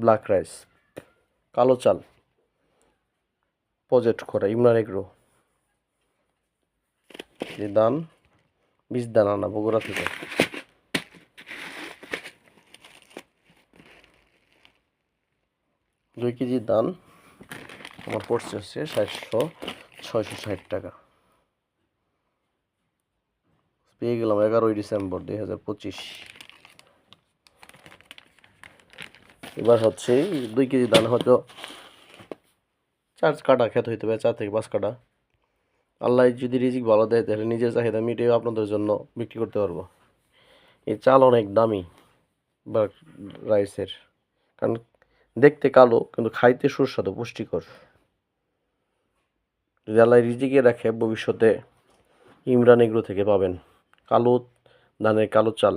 Black rice, কালো চাল, project করা ইমরান এগ্রো, যে দান 20 দানা আনা বগুড়া থেকে। 2 কেজি দান আমার পড়ছে হচ্ছে 660 টাকা। পেয়ে গেলাম 11ই ডিসেম্বর 2025। এবার হচ্ছে 2 কেজি দান হয়তো 4 কাটা খেতে হইতে পারে, 4 থেকে 5 কাটা। আল্লাহ যদি রিজিক ভালো দেয় তাহলে নিজের চাহিদা মিটিয়ে আপনাদের জন্য বিক্রি করতে পারবো। এই চাল অনেক দামি বা রাইসের, কারণ দেখতে কালো কিন্তু খাইতে সুস্বাদু পুষ্টিকর। যদি আল্লাহ রিজিকে রাখে ভবিষ্যতে ইমরান এগ্রো থেকে পাবেন কালো ধানের কালো চাল।